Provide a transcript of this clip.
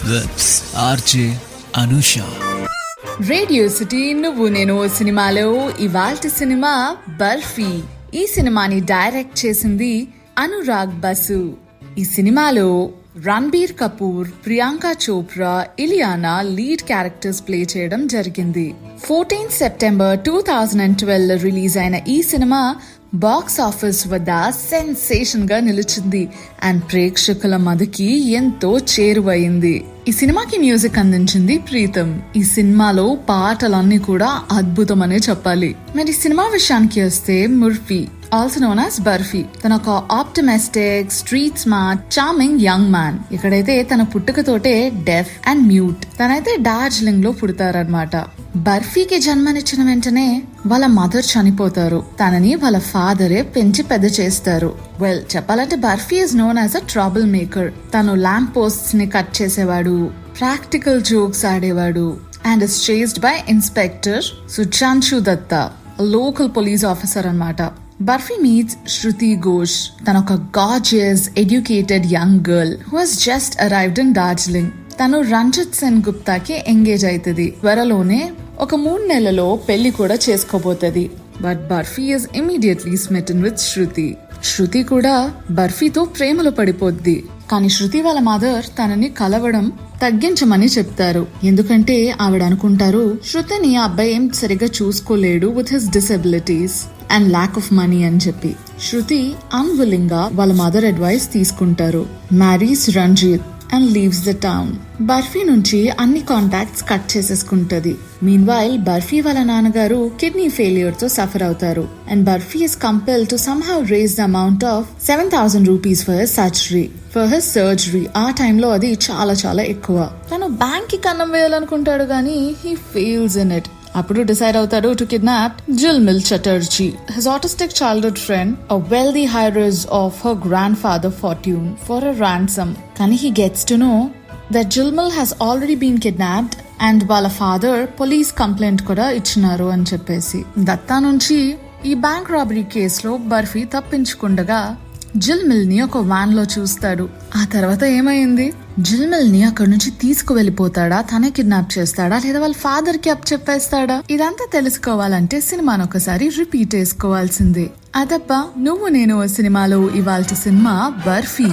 With RJ Anusha. Radio city నువ్వు నేను సినిమాలో ఇవాల్టి సినిమా బర్ఫీ. ఈ సినిమాని డైరెక్ట్ చేసింది అనురాగ్ బసు. ఈ సినిమాలో Ranbir Kapoor, Priyanka Chopra, Ileana lead characters play చేయడం జరిగింది. 14 సెప్టెంబర్ 2012 రిలీజ్ అయిన ఈ సినిమా బాక్స్ ఆఫీస్ వద్ద సెన్సేషన్ గా నిలిచింది అండ్ ప్రేక్షకుల మదికి ఎంతో చేరువైంది. ఈ సినిమాకి మ్యూజిక్ అందించింది ప్రీతం. ఈ సినిమాలో పాటలన్నీ కూడా అద్భుతమనే చెప్పాలి. మరి సినిమా విషయానికి వస్తే Murphy, also known as barfi, తన ఒక optimistic, street smart, charming young man. ఇక్కడైతే తన పుట్టుకతోటే డెఫ్ అండ్ మ్యూట్. తనైతే డార్జిలింగ్ లో పుడతారనమాట. బర్ఫీకి జన్మనిచ్చిన వెంటనే వాళ్ళ మదర్ చనిపోతారు. తనని వాళ్ళ ఫాదరే పెంచి పెద్ద చేస్తారు. వెల్, చెప్పాలంటే Barfi is known as a trouble maker. తను ల్యాంప్ పోస్ట్స్ ని కట్ చేసేవాడు, ప్రాక్టికల్ జోక్స్ ఆడేవాడు and is chased by inspector Sudhanshu Dutta, local police officer అన్నమాట. బర్ఫీ మీట్స్ శృతి ఘోష్. తన ఒక gorgeous, educated young girl who has just arrived in Darjeeling. తను రంజిత్ సెన్ గుప్తాకి ఎంగేజ్ అవుతుంది. త్వరలోనే ఒక 3 నెలలో పెళ్లి కూడా చేసుకోబోతుంది. But Barfi is immediately smitten with Shruti. Shruti కూడా బర్ఫీతో ప్రేమలో పడిపోద్ది. కానీ శృతి వాళ్ళ మదర్ తనని కలవడం తగ్గించమని చెప్తారు. ఎందుకంటే ఆవిడ అనుకుంటారు శృతిని ఆ అబ్బాయి ఏం సరిగ్గా చూసుకోలేడు with his disabilities and lack of money అని చెప్పి. శృతి అన్విల్లింగ్ గా వాళ్ళ మదర్ అడ్వైస్ తీసుకుంటారు. Marries Ranjit and leaves the town. Barfi నుంచి అన్ని కాంటాక్ట్స్ కట్ చేసేసుకుంటది. మీన్ వైల్ బర్ఫీ వాళ్ళ నాన్నగారు కిడ్నీ ఫెయిల్యూర్ తో సఫర్ అవుతారు and Barfi is compel to somehow raise the amount of 7,000 rupees for his surgery. ఆ టైంలో అది చాలా చాలా ఎక్కువ. తను బ్యాంక్ కి కన్నం వేయాలనుకుంటాడు గానీ హీ ఫెయిల్స్ ఇన్ ఇట్. అప్పుడు డిసైడ్ అవుతాడు to kidnap Jhilmil Chatterjee, his autistic childhood friend, a wealthy heiress of her grandfather fortune, for a ransom. కానీ he gets to know that Jilmil has already been kidnapped and వాళ్ళ father police complaint కూడా ఇచ్చినారు అని చెప్పేసి. దత్తా నుంచి ఈ bank robbery కేసులో బర్ఫీ తప్పించుకుండగా జిల్మిల్ ని ఒక వ్యాన్ లో చూస్తాడు. ఆ తర్వాత ఏమైంది? జిల్మిల్ ని అక్కడి నుంచి తీసుకువెళ్ళిపోతాడా, తనే కిడ్నాప్ చేస్తాడా, లేదా వాళ్ళ ఫాదర్ కి అప్ చెప్పేస్తాడా? ఇదంతా తెలుసుకోవాలంటే సినిమాను ఒకసారి రిపీట్ చేసుకోవాల్సిందే. అదబ్బా నువ్వు నేను సినిమాలో ఇవాల్టి సినిమా బర్ఫీ.